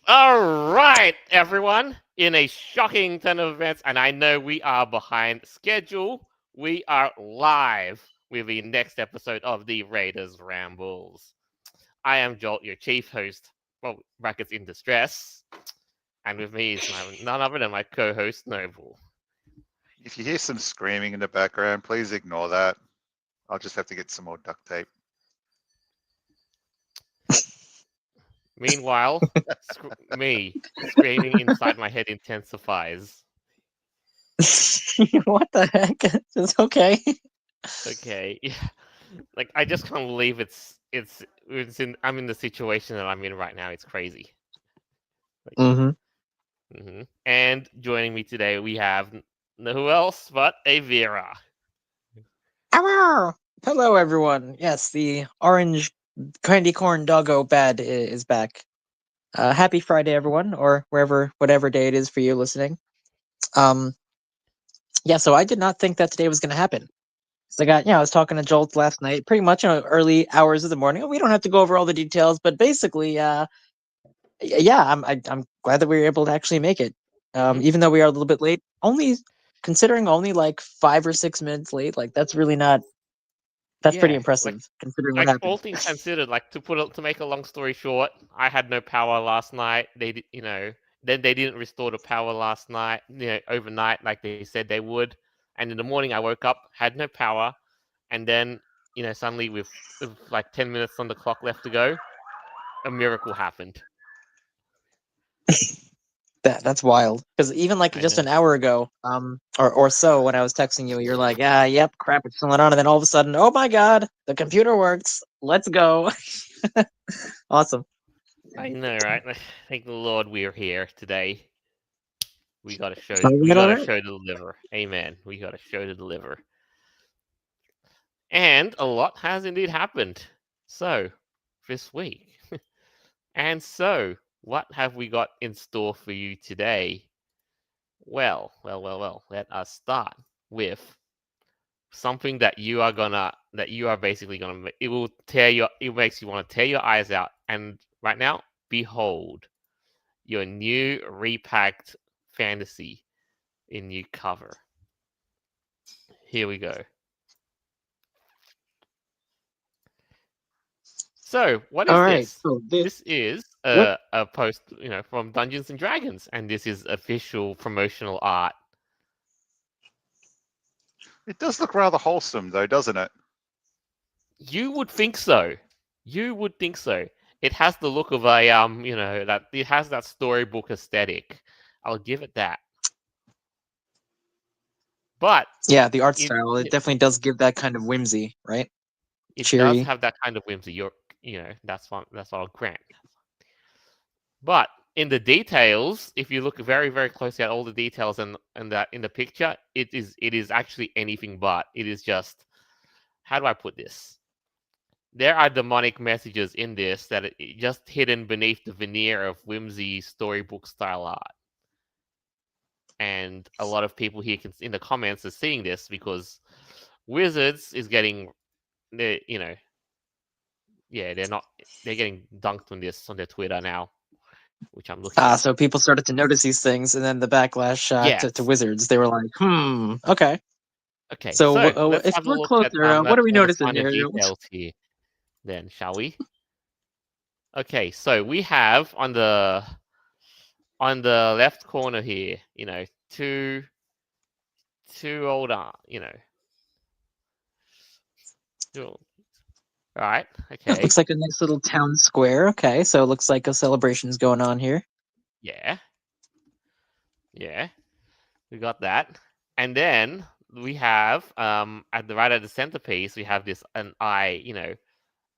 All right, everyone. In a shocking turn of events, and I know we are behind schedule, we are live with the next episode of the Raiders Rambles. I am Jolt, your chief host, well, brackets in distress, and with me is none other than my co-host Noble. If you hear some screaming in the background, please ignore that. I'll just have to get some more duct tape. Meanwhile, me screaming inside my head intensifies. What the heck? It's okay. Okay, like I just can't believe I'm in the situation that I'm in right now. It's crazy. Like, Mm-hmm. And joining me today we have who else but a Vera. Hello, everyone. Yes, the orange candy corn doggo bad is back. Happy Friday, everyone, or whatever day it is for you listening. Um, yeah. So I did not think that today was going to happen. So I was talking to Jolt last night, pretty much early hours of the morning. We don't have to go over all the details, but basically, yeah, I'm glad that we were able to actually make it. Even though we are a little bit late, only considering only like 5 or 6 minutes late, like that's really not. That's pretty Yeah, like impressive considering what like happened. all things considered, like to make a long story short, I had no power last night. Then they didn't restore the power last night, overnight like they said they would. And in the morning I woke up, had no power, and then suddenly with like 10 minutes on the clock left to go, a miracle happened. That's wild. Because even like I just know. an hour ago, or so, when I was texting you, you're like, yep, crap, it's still not on, and then all of a sudden, oh my god, the computer works. Let's go. Awesome. I know, right? Thank the Lord we're here today. We got to show. All We right, got all to right. show to deliver. Amen. We got to show to deliver. And a lot has indeed happened. So this week, and so what have we got in store for you today? Well. Let us start with something that you are basically gonna. It will tear your. It makes you want to tear your eyes out. And right now, behold your new repacked fantasy in new cover. Here we go. So, what All is right. this? So This is what? a post, from Dungeons and Dragons, and this is official promotional art. It does look rather wholesome, though, doesn't it? You would think so. You would think so. It has the look of a that it has that storybook aesthetic. I'll give it that. But Yeah, the art it style. It definitely does give that kind of whimsy, right? it does Cheery. have that kind of whimsy. That's what I'll grant. But in the details, if you look very, very closely at all the details and that in the picture, it is actually anything but. It is just, how do I put this? There are demonic messages in this that just hidden beneath the veneer of whimsy storybook style art. And a lot of people here in the comments are seeing this because Wizards is getting, they yeah, they're getting dunked on this on their Twitter now, which I'm looking at. So people started to notice these things, and then the backlash to Yes. Wizards. They were like, okay. Okay, So so let's if have a we're look closer, what at are we all the noticing finer here? details here, then, shall we? Okay, so we have on the left corner here, two old, two, right? It Okay, looks like a nice little town square. Okay, so it looks like a celebration's going on here. yeah, yeah, we got that, and then we have at the right at the centerpiece, we have this an eye,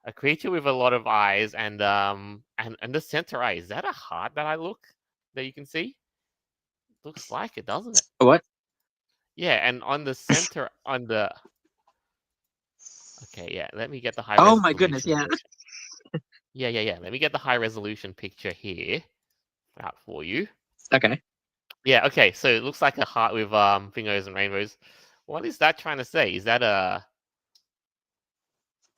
a creature with a lot of eyes, and the center eye, is that a heart that you can see? Looks like it, doesn't it? What? Yeah, and on the center, on the okay, yeah. Let me get the high Oh my goodness! resolution Yeah. version. Yeah. Let me get the high resolution picture here out for you. Okay. Yeah, okay. So it looks like a heart with fingers and rainbows. What is that trying to say? Is that a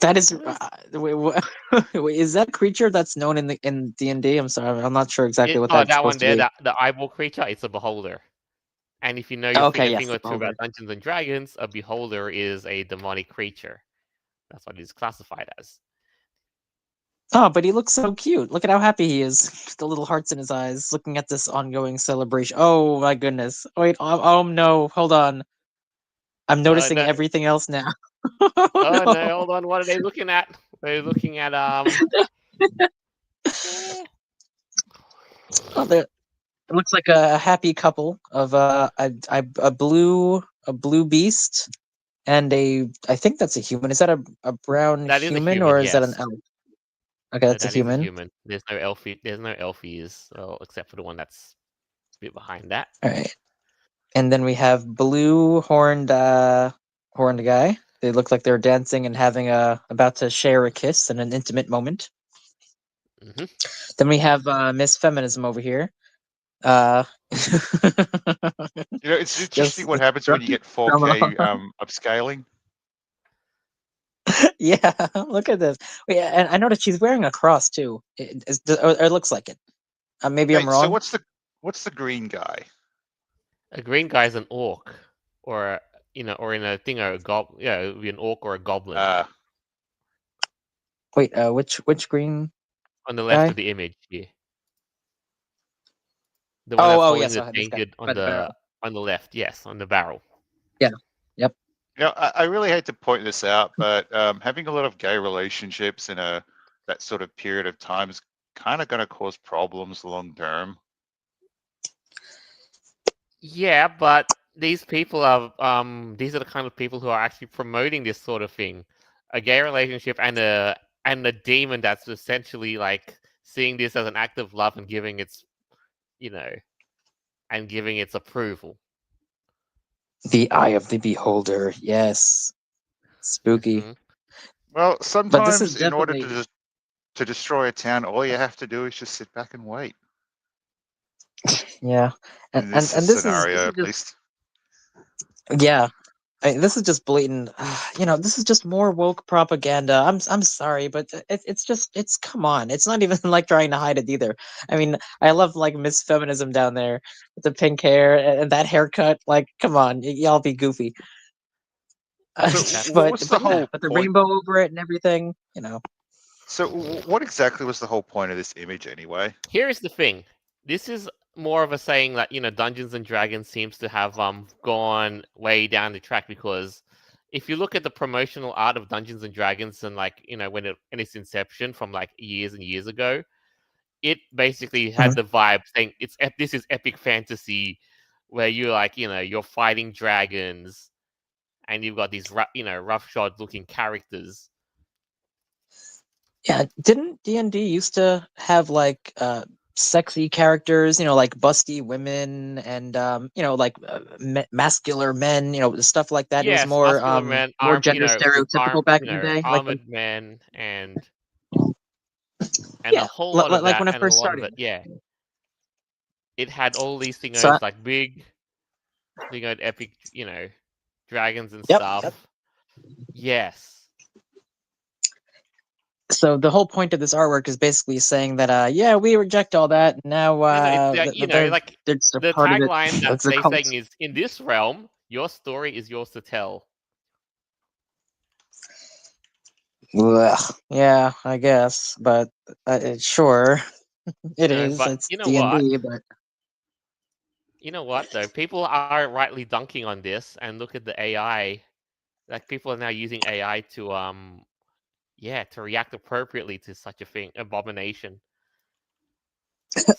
That is, What is wait, is that a creature that's known in D&D? I'm sorry, I'm not sure exactly it? what Oh, that's that one supposed to there, be. the eyeball creature. It's a beholder. And if you know your thing, Okay, a yes, thing the or two beholder. about Dungeons and Dragons, a beholder is a demonic creature. That's what it is classified as. Oh, but he looks so cute. Look at how happy he is. The little hearts in his eyes, looking at this ongoing celebration. Oh my goodness. Wait, oh no, hold on. I'm noticing No, everything else now. oh No. no, hold on. What are they looking at? They're looking at eh, Oh, it looks like a happy couple of a blue beast and I think that's a human. Is that a brown that is a human human. or is that an Yes, elf? Okay, no, that's a that is a human. human. There's no elfie. There's no elfies, well, except for the one that's a bit behind that. All right. And then we have blue horned guy. They look like they're dancing and having about to share a kiss in an intimate moment. Hmm. Then we have Miss Feminism over here. Uh It's interesting just what happens when you get drama. 4K upscaling. Yeah, look at this. Wait, and I noticed she's wearing a cross too. Or it looks like it. Maybe I'm Okay, so wrong. what's the green guy? A green guy is an orc, or or in a thing, a goblin. Yeah, it would be an orc or a goblin. Uh, Wait, which green On the left guy? of the image here, the one Oh, that's oh holding yes, the this guy tainted by the barrel. on the left. Yes, on the barrel. Yeah. Yep. I really hate to point this out, but having a lot of gay relationships in that sort of period of time is kind of going to cause problems long term. Yeah, but these people are these are the kind of people who are actually promoting this sort of thing. A gay relationship and a demon that's essentially like seeing this as an act of love and giving its you know and giving its approval. The Eye of the Beholder. Yes. Spooky. Hmm. Well, But this is sometimes in order definitely to destroy a town, all you have to do is just sit back and wait. yeah. And In and, this and this scenario, is at just least. yeah. This is just blatant. This is just more woke propaganda. I'm sorry, but it's come on. It's not even like trying to hide it either. I mean, I love like Miss Feminism down there with the pink hair and that haircut. Like, come on, y'all be goofy. So, That's but what's the but yeah, whole but the point? rainbow over it and everything. So, what exactly was the whole point of this image anyway? Here is the thing. This is more of a saying that Dungeons and Dragons seems to have gone way down the track, because if you look at the promotional art of Dungeons and Dragons and like in its inception from like years and years ago, it basically had Mhm. the vibe saying this is epic fantasy, where you're like you're fighting dragons and you've got these roughshod looking characters. Yeah, didn't D&D used to have like sexy characters, like busty women and like masculine men, stuff like that. It was Yes, more muscular men, more arm, gender stereotypical back in the day. armored men, and a Yeah, whole lot of like that, when I and a first lot of started. it. Yeah, it had all these So thingos like big, epic, dragons and yep. stuff. Yes, So the whole point of this artwork is basically saying that yeah, we reject all that. Now it's that like they're just a the part of it. tagline that It's a they cult. saying is, "In this realm, your story is yours to tell." Ugh, yeah, I guess, but sure, it is. But It's you know what? D&D, but You know what though? People are rightly dunking on this, and look at the AI. Like people are now using AI to to react appropriately to such a thing, abomination.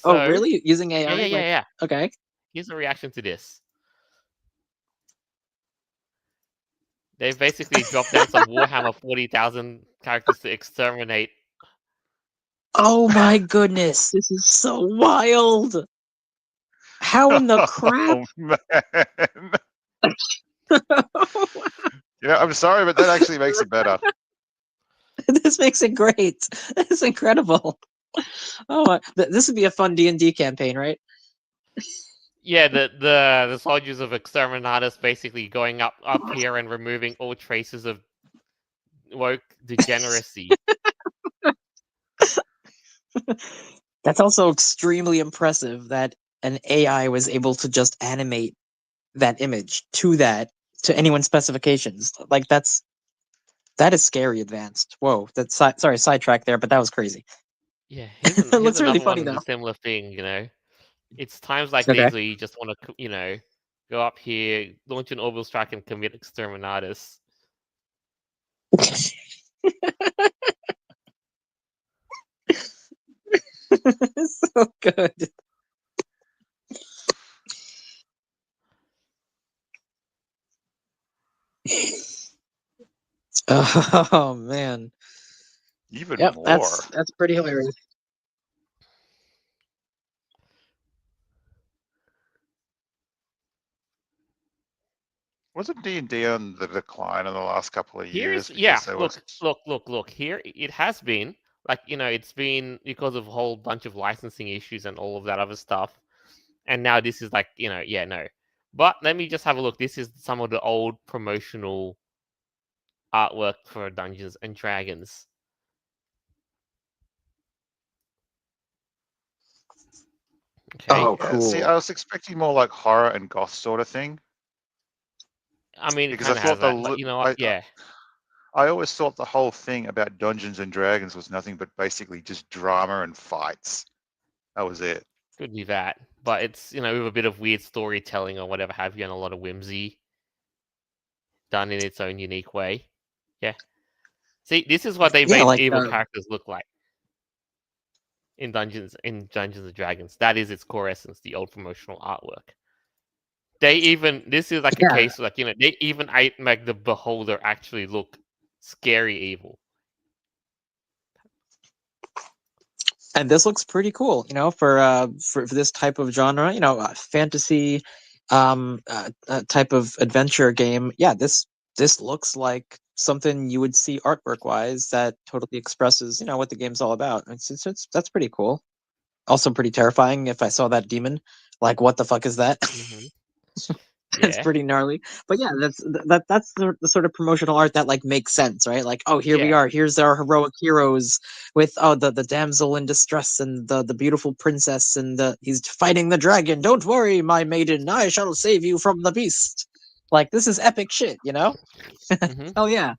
oh, So really? Using yeah, AI? yeah, yeah, Like, yeah. okay. Here's a reaction to this. They've basically dropped down some Warhammer 40,000 characters to exterminate. Oh my goodness, this is so wild. How in the crap? Oh man! I'm sorry, but that actually makes it better. This makes it great. It's incredible. Oh, this would be a fun D&D campaign, right? Yeah, the soldiers of Exterminatus basically going up here and removing all traces of woke degeneracy. That's also extremely impressive that an AI was able to just animate that image to anyone's specifications. Like that is scary advanced. Whoa, that's sorry sidetrack there, but that was crazy. Yeah, It here's looks really another funny one with a though. similar thing. It's times like Okay. these where you just want to, go up here, launch an orbital strike, and commit exterminatus. So good. Oh man. Even Yep, more. that's pretty hilarious. Wasn't D&D on the decline in the last couple of Here's years yeah, because there was? look. Here it has been like it's been because of a whole bunch of licensing issues and all of that other stuff, and now this is like yeah no. But let me just have a look. This is some of the old promotional artwork for Dungeons and Dragons. Okay, Oh, Yeah, see, cool. I was expecting more like horror and goth sort of thing I mean it because I kind of has thought the that, but you know what? I Yeah, I always thought the whole thing about Dungeons and Dragons was nothing but basically just drama and fights. That was it. could be that, but it's with a bit of weird storytelling or whatever have you, and a lot of whimsy done in its own unique way. Yeah. See, this is what they Yeah, made like evil characters look like in Dungeons and Dragons. That is its core essence, the old promotional artwork. This is like a yeah. case like they even make the beholder actually look scary evil. And this looks pretty cool, for this type of genre, fantasy type of adventure game. Yeah, this looks like something you would see artwork wise that totally expresses, what the game's all about. It's that's pretty cool. Also pretty terrifying if I saw that demon. Like what the fuck is that? Hmm. It's Yeah, pretty gnarly. But yeah, that's the sort of promotional art that like makes sense, right? Like, oh, here we yeah. are. Here's our heroic heroes with the damsel in distress and the beautiful princess and he's fighting the dragon. Don't worry, my maiden, I shall save you from the beast. Like this is epic shit, you know? Hmm. Hell yeah.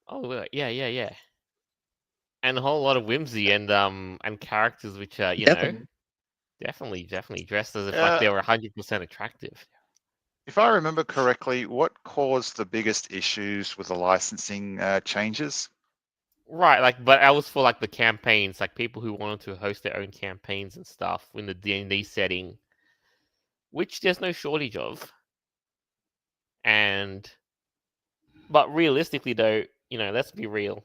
Oh, yeah. And a whole lot of whimsy and characters which are Definitely. definitely dressed as if like Uh, they were 100% attractive. if I remember correctly, what caused the biggest issues with the licensing changes? Right, like, but I was for like the campaigns, like people who wanted to host their own campaigns and stuff in the D&D setting, which there's no shortage of. And but realistically, though, let's be real.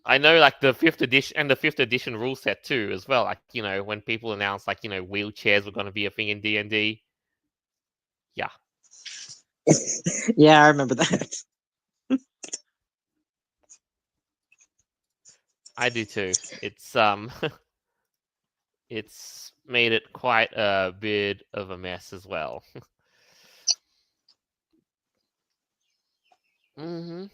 I know, like the fifth edition rule set too, as well. Like, when people announced like wheelchairs were going to be a thing in D&D. Yeah, Yeah, I remember that. I do too. It's it's made it quite a bit of a mess as well. Hmm.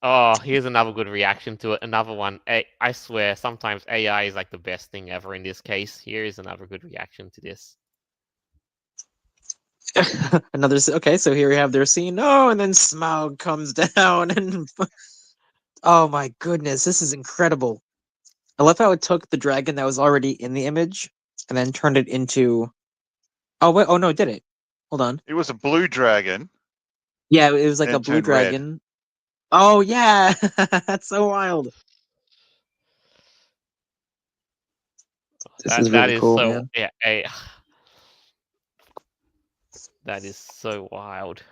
Oh, here's another good reaction to it. Another one. I swear, sometimes AI is like the best thing ever in this case. Here is another good reaction to this. Okay, so here we have their scene. Oh, and then Smaug comes down and oh my goodness, this is incredible. I love how it took the dragon that was already in the image and then turned it into. Oh wait! Oh no, it did it. Hold on. It was a blue dragon, Yeah, it was like then a it blue turned red. dragon. Oh yeah, that's so wild. This is That really is cool, so man. yeah. That is so wild.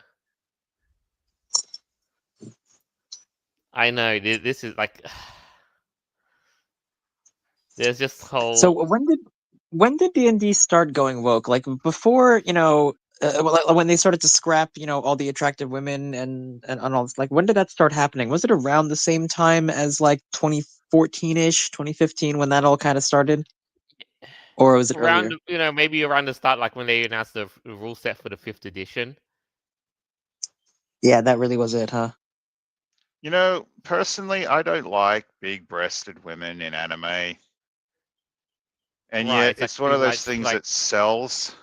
I know this is like there's just So whole when did D&D start going woke? Like before, when they started to scrap, all the attractive women and all this. Like when did that start happening? Was it around the same time as like 2014-ish, 2015 when that all kind of started? Or was it around earlier? maybe around the start, like when they announced the rule set for the fifth edition. Yeah, that really was it, huh? You know, personally, I don't like big-breasted women in anime, and Right, yet it's it's one actually of those things like that sells.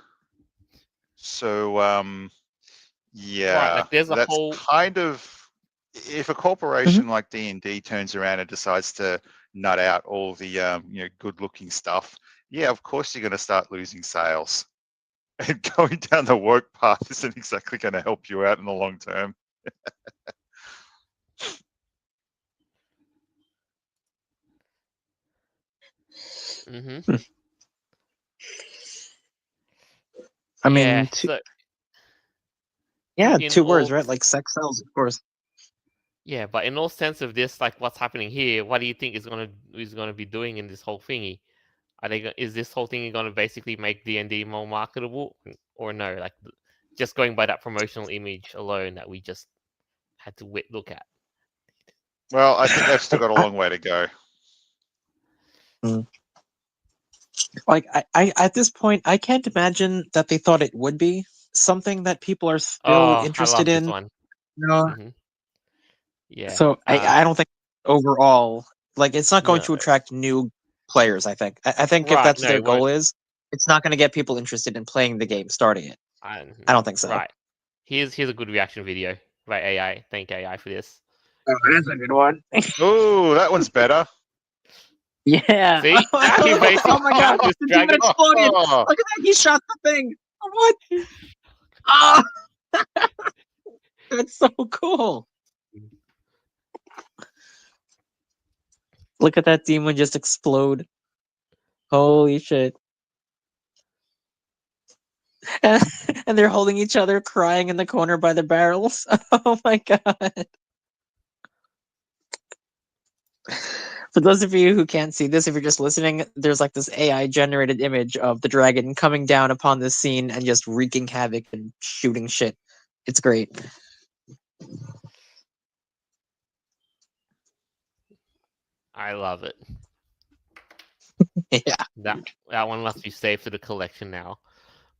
So, right, yeah, like there's a that's whole kind of if a Mhm. corporation like D&D turns around and decides to nut out all the good-looking stuff, yeah, of course you're going to start losing sales. And going down the woke path isn't exactly going to help you out in the long term. mm-hmm. I Yeah, mean, so yeah, in 2 words, all right? Like sex sells, of course. yeah, but in all sense of this, like what's happening here, what do you think is gonna be doing in this whole thingy? Is this whole thing gonna basically make D&D more marketable, or no? Like just going by that promotional image alone that we just had to look at. Well, I think they've still I, got a I, long way to go. like I at this point, I can't imagine that they thought it would be something that people are still Oh, I interested love this in. one. You know, hmm Yeah. so I don't think overall, like, it's not going No. to attract new players. I think if Right. that's No, their it won't. goal is, it's not going to get people interested in playing the game, starting it. I don't think so. Right. Here's a good reaction video by AI. Thank AI for this. Oh, that's a good one. Oh, that one's better. Yeah. See, he basically Oh my god, this the demon dragon. exploded. Oh, Look at that, he shot the thing. What? Ah, that's so cool. Look at that demon just explode. Holy shit. And they're holding each other, crying in the corner by the barrels. Oh my god. For those of you who can't see this, if you're just listening, there's like this AI generated image of the dragon coming down upon this scene and just wreaking havoc and shooting shit. It's great. I love it. Yeah. That one must be saved to the collection now.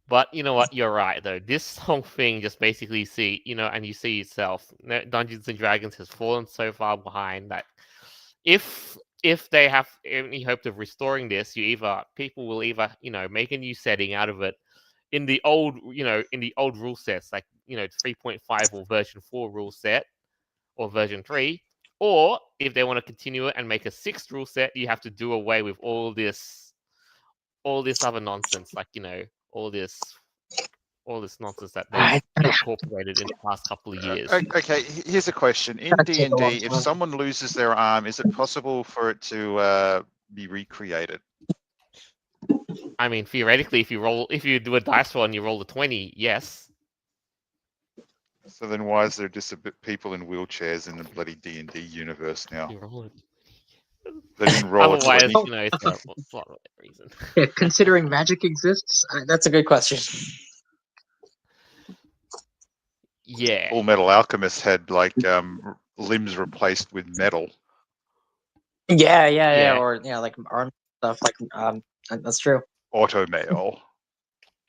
But you know what? You're right though. This whole thing just basically and you see yourself. Dungeons and Dragons has fallen so far behind that if they have any hope of restoring this, people will either make a new setting out of it in the old rule sets, like 3.5 or version 4 rule set or version 3, or if they want to continue it and make a sixth rule set, you have to do away with all this other nonsense, like all this nonsense that they've I, incorporated in the past couple of years. okay. Here's a question: in That'd take a long D&D, if time. someone loses their arm, is it possible for it to be recreated? I mean, theoretically, if you do a dice roll and you roll a 20, yes. So then, why is there just a bit people in wheelchairs in the bloody D&D universe now? You roll it. They didn't roll a Otherwise, 20. it's terrible. It's not the reason. Yeah, considering magic exists, that's a good question. Yeah. Full Metal Alchemist had like limbs replaced with metal. Yeah, Yeah. or like arm stuff. Like that's true. Automail.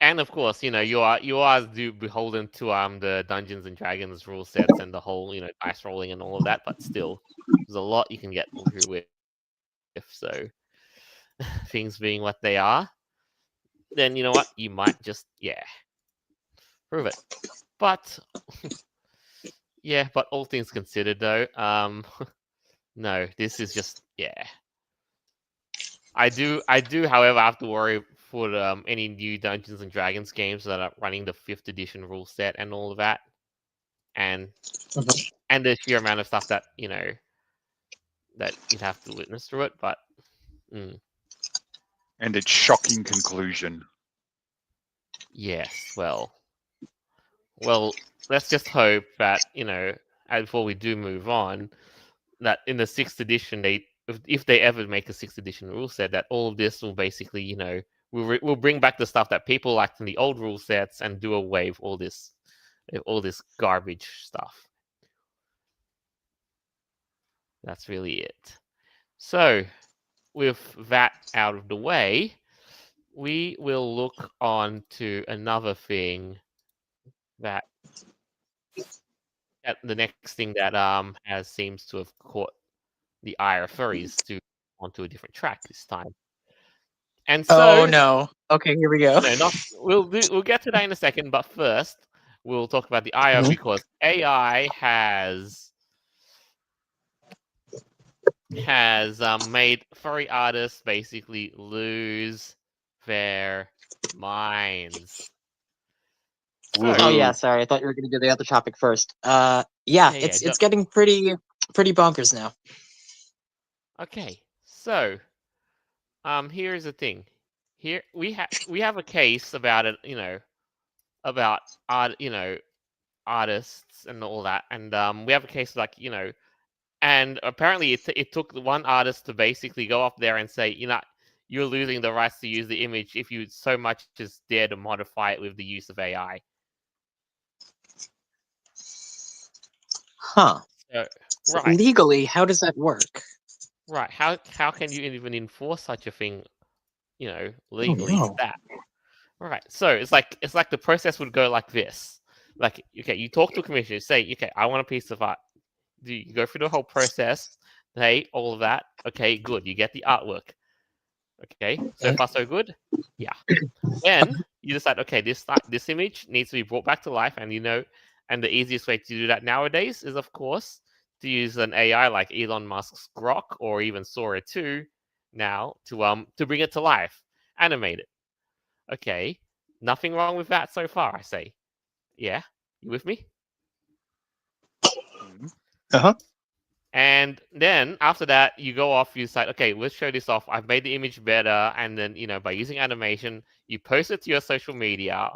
And of course, you are beholden to the Dungeons and Dragons rule sets and the whole dice rolling and all of that, but still, there's a lot you can get through with. If so, things being what they are, then you know what, you might just prove it. But but all things considered, though, no, this is just I do, however, have to worry for any new Dungeons and Dragons games that are running the 5th edition rule set and all of that, and Mhm. and the sheer amount of stuff that that you'd have to witness through it. But And its shocking conclusion. yes, well, let's just hope that before we do move on, that in the 6th edition, if they ever make a 6th edition rule set, that all of this will basically we'll bring back the stuff that people liked in the old rule sets and do away with all this garbage stuff. That's really it. So, with that out of the way, we will look on to another thing that the next thing that has seems to have caught the eye of furries to onto a different track this time. And Oh so, no. Okay, here we go. no, not we'll get to that in a second, but first we'll talk about the IO Mhm. because AI has made furry artists basically lose their minds. So Oh yeah, Woohoo. sorry. I thought you were gonna do the other topic first. Yeah, yeah, it's getting pretty bonkers now. okay. So here's the thing. Here we have a case about it, about art, artists and all that, and we have a case like and apparently it took the one artist to basically go up there and say, you're losing the rights to use the image if you so much as dare to modify it with the use of AI. Huh. So, So right, legally, how does that work? right. How can you even enforce such a thing? Oh Legally no. that. Right. So it's like the process would go like this. Like, okay, you talk to a commissioner, you say, okay, I want a piece of art. Do you go through the whole process? Hey, all of that. Okay, good. You get the artwork. Okay, so far so good. Yeah. Then you decide, okay, this image needs to be brought back to life, and the easiest way to do that nowadays is, of course, to use an AI like Elon Musk's Grok or even Sora 2 now to bring it to life, animate it. Okay, nothing wrong with that so far, I say. Yeah, you with me? Uh-huh. And then after that, you go off, you decide, okay, let's show this off. I've made the image better. And then, by using animation, you post it to your social media.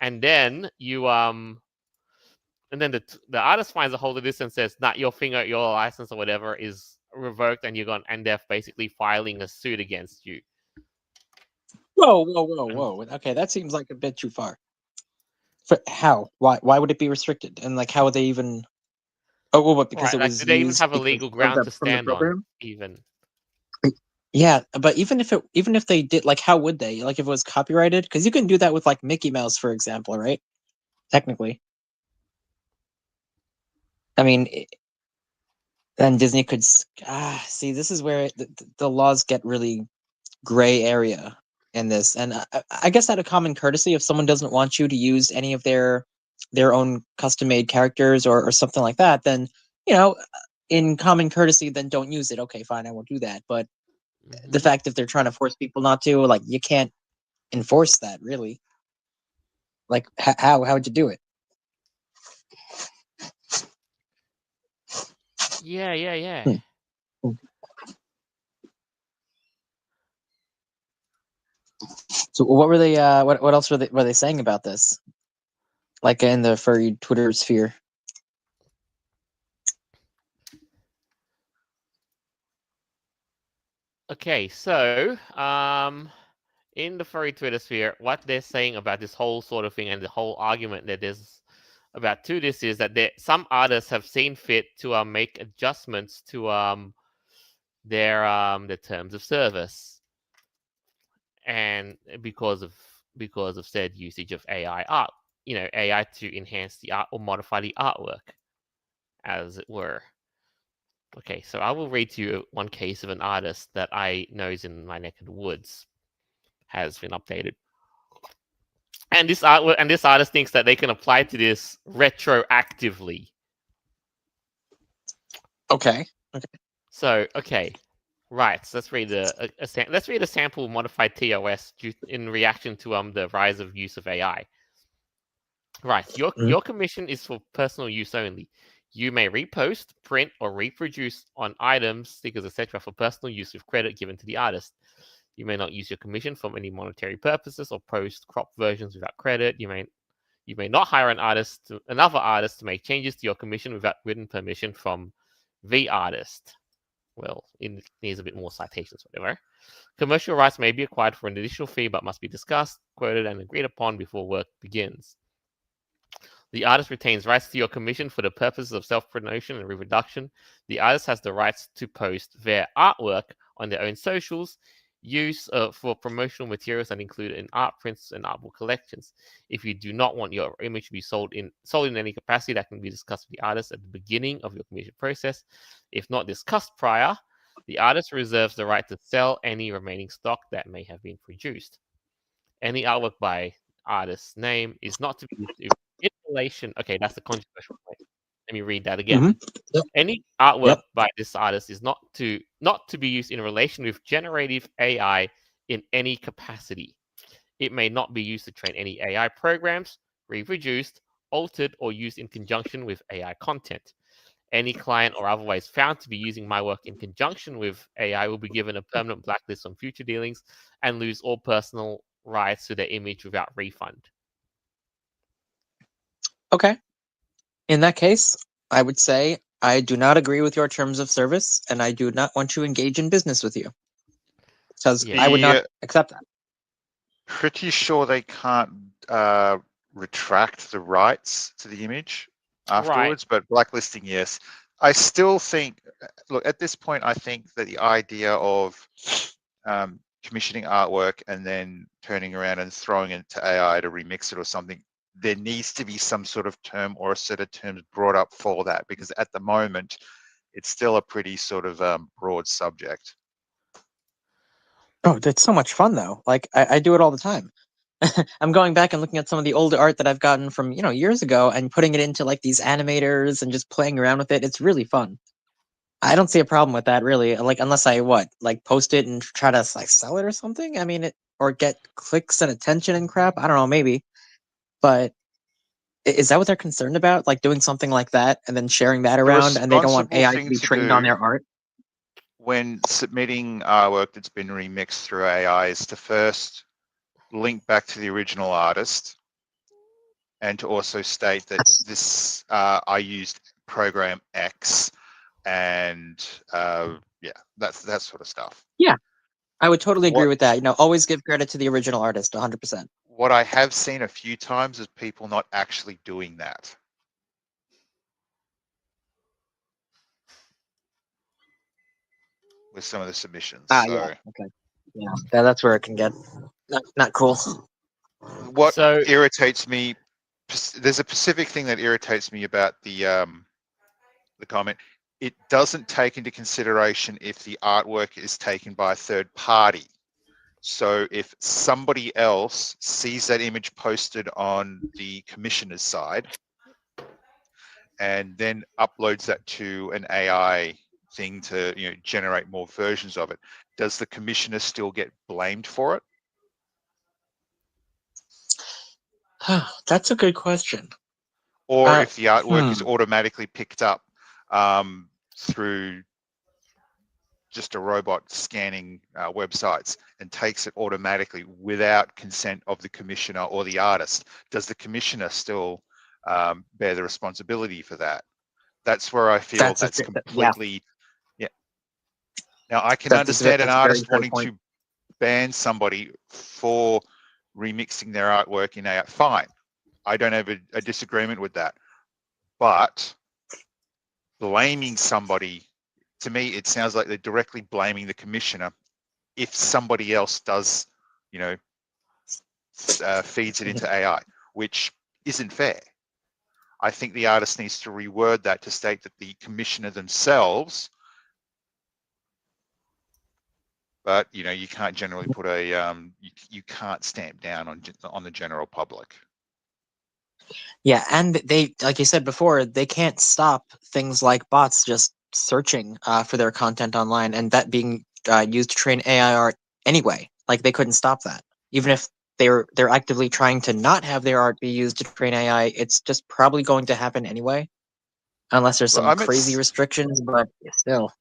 And then the artist finds a hold of this and says, not your finger, your license or whatever is revoked, and they're basically filing a suit against you. Whoa. Okay, that seems like a bit too far. How? Why would it be restricted? And like, how would they even? Oh, well, what? Because Right. it Like, was do they even used have a because legal of ground to from the stand on, program. even? Yeah, but even if they did, like, how would they? Like, if it was copyrighted, because you can do that with like Mickey Mouse, for example, right? Technically, I mean, then Disney could. See, this is where the laws get really gray area in this, and I guess out of common courtesy, if someone doesn't want you to use any of their own custom made characters or something like that, then you know, in common courtesy, then don't use it. Okay, fine, I won't do that. But the Mhm. fact that they're trying to force people not to, like, you can't enforce that really. Like, how would you do it? Yeah. Hmm. So what were they? What else were they saying about this? Like in the furry Twitter sphere. Okay, so in the furry Twitter sphere, what they're saying about this whole sort of thing and the whole argument that there's about to this is that some artists have seen fit to make adjustments to their terms of service, and because of said usage of AI art, AI to enhance the art or modify the artwork, as it were. Okay, so I will read to you one case of an artist that I know is in my neck of the woods has been updated. And this artist thinks that they can apply to this retroactively. Okay. So, okay, right. So let's read let's read a sample of modified TOS in reaction to the rise of use of AI. Right. Mhm. Your commission is for personal use only. You may repost, print, or reproduce on items, stickers, etc. for personal use with credit given to the artist. You may not use your commission for any monetary purposes or post crop versions without credit. You may not hire another artist to make changes to your commission without written permission from the artist. Well, it needs a bit more citations, whatever. Commercial rights may be acquired for an additional fee, but must be discussed, quoted, and agreed upon before work begins. The artist retains rights to your commission for the purposes of self-promotion and reproduction. The artist has the rights to post their artwork on their own socials. use for promotional materials that include in art prints and art book collections. If you do not want your image to be sold in any capacity, that can be discussed with the artist at the beginning of your commission process. If not discussed prior, the artist reserves the right to sell any remaining stock that may have been produced. Any artwork by artist's name is not to be used in relation. Okay, that's the controversial point. Let me read that again. Mhm. Yep. Any artwork Yep. by this artist is not to be used in relation with generative AI in any capacity. It may not be used to train any AI programs, reproduced, altered, or used in conjunction with AI content. Any client or otherwise found to be using my work in conjunction with AI will be given a permanent blacklist on future dealings and lose all personal rights to their image without refund. Okay. In that case, I would say I do not agree with your terms of service, and I do not want to engage in business with you because Yeah. I would not The accept that. pretty sure they can't retract the rights to the image afterwards, but blacklisting, yes. I still think, look, at this point, I think that the idea of commissioning artwork and then turning around and throwing it to AI to remix it or something, there needs to be some sort of term or a set of terms brought up for that, because at the moment, it's still a pretty sort of broad subject. Oh, it's so much fun though. Like I do it all the time. I'm going back and looking at some of the older art that I've gotten from, years ago and putting it into like these animators and just playing around with it. It's really fun. I don't see a problem with that really. Like unless I like post it and try to like sell it or something. I mean, or get clicks and attention and crap. I don't know, maybe. But is that what they're concerned about? Like doing something like that and then sharing that The around, and they don't want responsible AI to thing be to trained on do their art? when submitting artwork that's been remixed through AI is to first link back to the original artist and to also state that this I used program X and yeah, that's that sort of stuff. Yeah, I would totally agree What with that. Always give credit to the original artist, 100%. what I have seen a few times is people not actually doing that. With some of the submissions. Ah, yeah, So okay. Yeah, that's where it can get not cool. what So irritates me, there's a specific thing that irritates me about the comment. It doesn't take into consideration if the artwork is taken by a third party. So if somebody else sees that image posted on the commissioner's side and then uploads that to an AI thing to generate more versions of it, does the commissioner still get blamed for it? That's a good question. Or if the artwork is Hmm. automatically picked up through just a robot scanning websites and takes it automatically without consent of the commissioner or the artist, does the commissioner still bear the responsibility for that? That's where I feel That's that's yeah. completely, yeah. Now I can That's understand an that's a very artist fair wanting point. to ban somebody for remixing their artwork in AI. Fine, I don't have a disagreement with that, but blaming somebody, to me, it sounds like they're directly blaming the commissioner if somebody else does, feeds it into AI, which isn't fair. I think the artist needs to reword that to state that the commissioner themselves, but you can't generally put a you can't stamp down on the general public. Yeah, and they, like you said before, they can't stop things like bots just searching for their content online and that being used to train AI art anyway. Like they couldn't stop that, even if they're actively trying to not have their art be used to train AI. It's just probably going to happen anyway, unless there's Well, some crazy restrictions. But still,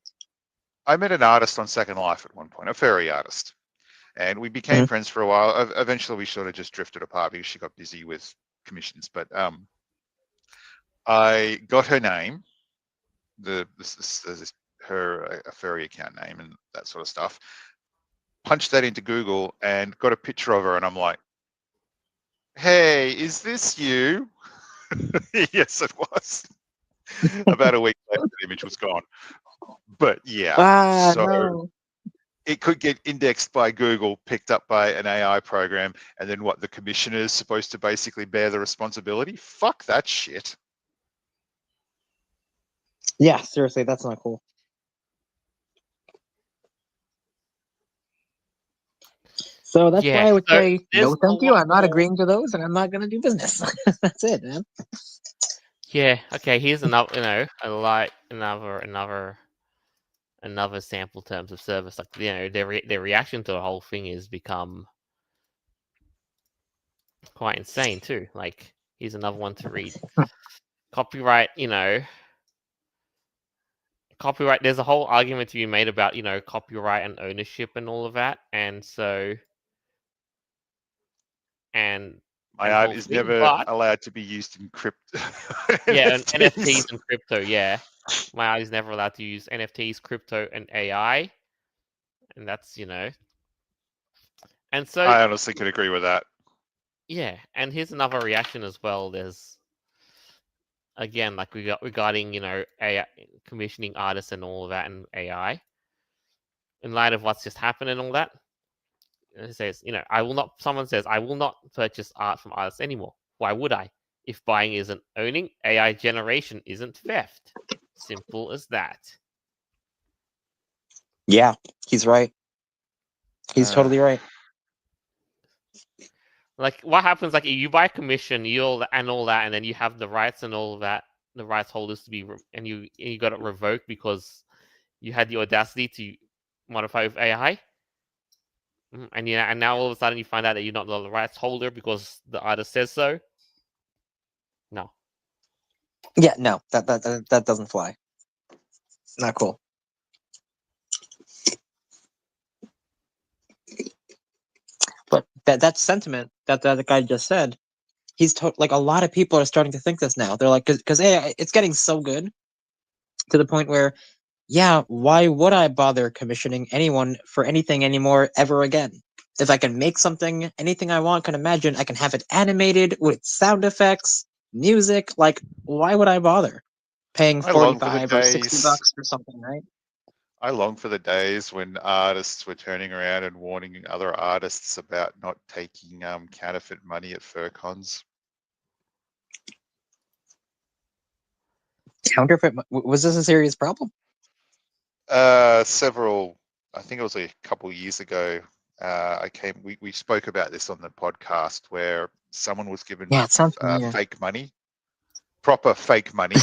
I met an artist on Second Life at one point, a furry artist, and we became Mhm. friends for a while. Eventually, we sort of just drifted apart because she got busy with commissions. But I got her name, her a furry account name and that sort of stuff. Punched that into Google and got a picture of her, and I'm like, "Hey, is this you?" Yes, it was. About a week later, the image was gone. But yeah, Ah, so no. it could get indexed by Google, picked up by an AI program, and then what, the commissioner is supposed to basically bear the responsibility? Fuck that shit. Yeah, seriously, that's not cool. So that's why I would say no, thank you. I'm not agreeing to those, and I'm not going to do business. That's it, man. Yeah. Okay. Here's another. Another sample terms of service. Like their reaction to the whole thing has become quite insane too. Like here's another one to read. Copyright. Copyright. There's a whole argument to be made about copyright and ownership and all of that, and so and My art is never allowed to be used in crypto. Yeah, and NFTs and crypto. Yeah, my art is never allowed to use NFTs, crypto, and AI, and that's And so I honestly could agree with that. Yeah, and here's another reaction as well. There's again, like we got regarding AI commissioning artists and all of that and AI. In light of what's just happened and all that, it says, I will not. Someone says, I will not purchase art from artists anymore. Why would I? If buying isn't owning, AI generation isn't theft. Simple as that. Yeah, he's right. He's totally right. Like, what happens? Like, you buy a commission, and all that, and then you have the rights and all of that, the rights holders to be, and you got it revoked because you had the audacity to modify with AI. And and now all of a sudden you find out that you're not the rights holder because the artist says so. No. Yeah, no, that doesn't fly. Not cool. But that sentiment that the guy just said, like a lot of people are starting to think this now. They're like, because AI, it's getting so good to the point where, yeah, why would I bother commissioning anyone for anything anymore ever again? If I can make something, anything I want, can imagine, I can have it animated with sound effects, music. Like, why would I bother paying $45 or $60 for something, right? I long for the days when artists were turning around and warning other artists about not taking counterfeit money at FurCons. Counterfeit? Was this a serious problem? Several, I think it was a couple years ago. We spoke about this on the podcast where someone was given fake money, proper fake money.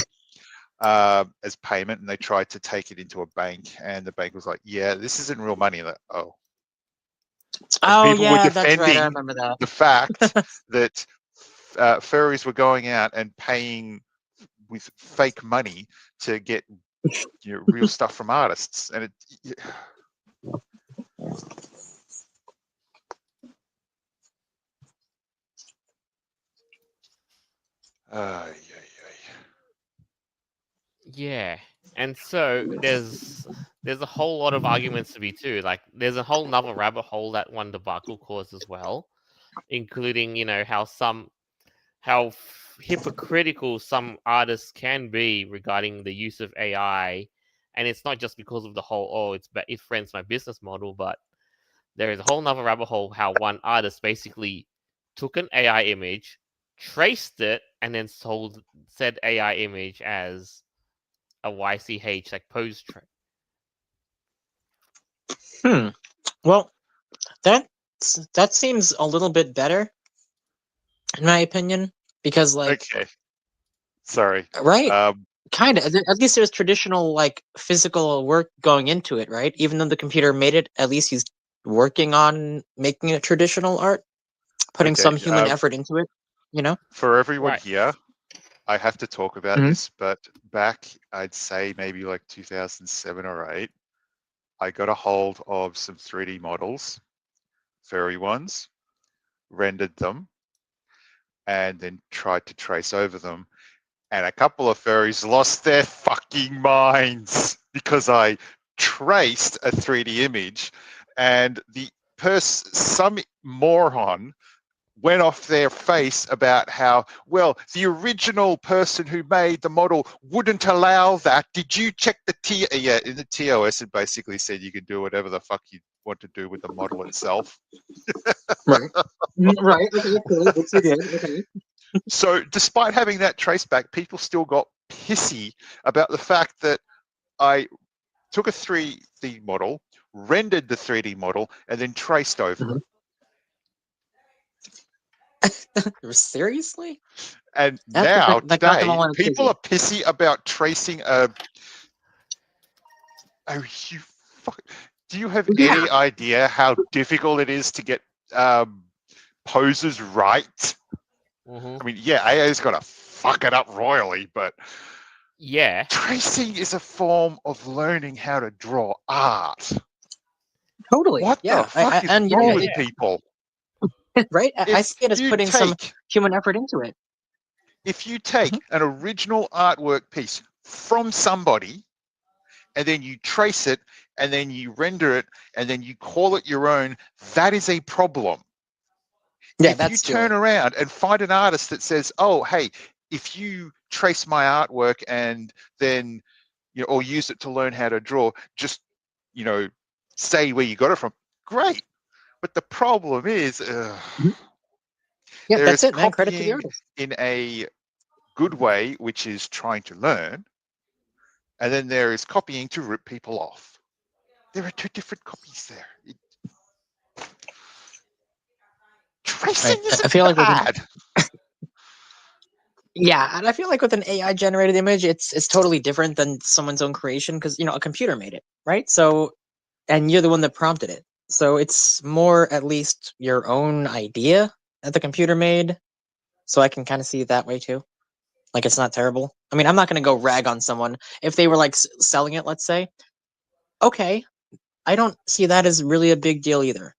As payment, and they tried to take it into a bank, and the bank was like, "Yeah, this isn't real money." Like, oh yeah, that's right. I remember that. The fact that furries were going out and paying with fake money to get real stuff from artists, and it. Yeah, and so there's a whole lot of arguments to be too. Like there's a whole nother rabbit hole that one debacle caused as well, including how hypocritical some artists can be regarding the use of AI, and it's not just because of the whole it friends my business model, but there is a whole nother rabbit hole how one artist basically took an AI image, traced it, and then sold said AI image as a YCH like pose trait. Well, that seems a little bit better, in my opinion, because okay, sorry, right, kind of. At least there's traditional like physical work going into it, right? Even though the computer made it, at least he's working on making it traditional art, putting some human effort into it. For everyone here, I have to talk about this, but back, I'd say maybe like 2007 or 8, I got a hold of some 3D models, furry ones, rendered them, and then tried to trace over them. And a couple of furries lost their fucking minds because I traced a 3D image, and some moron went off their face about how, well, the original person who made the model wouldn't allow that. Did you check the Yeah, in the TOS, it basically said you could do whatever the fuck you want to do with the model itself. Right. Right. Okay. Cool. That's good. Okay. So despite having that traceback, people still got pissy about the fact that I took a 3D model, rendered the 3D model, and then traced over it. Seriously? And That now, that got them all today, on a people tizzy. are pissy about tracing a. Oh, you fuck. Do you have Yeah. any idea how difficult it is to get poses right? Mm-hmm. I mean, yeah, AI's got to fuck it up royally, but Yeah. tracing is a form of learning how to draw art. Totally. What Yeah. the fuck is and you wrong know, with Yeah. people? right? I If see it as you putting some take human effort into it. an original artwork piece from somebody and then you trace it and then you render it and then you call it your own, that is a problem. Yeah, If you that's turn stealing. around and find an artist that says, oh, hey, if you trace my artwork and then, or use it to learn how to draw, just, say where you got it from, great. But the problem is, Yeah, there that's is it, man. Credit to the copying artist. in a good way, which is trying to learn, and then there is copying to rip people off. There are two different copies there. Tracing I isn't feel like bad. and I feel like with an AI generated image, it's totally different than someone's own creation because a computer made it, right? So, and you're the one that prompted it, so it's more at least your own idea that the computer made. So I can kind of see it that way too. Like it's not terrible. I mean, I'm not going to go rag on someone if they were like selling it. Let's say, okay, I don't see that as really a big deal either.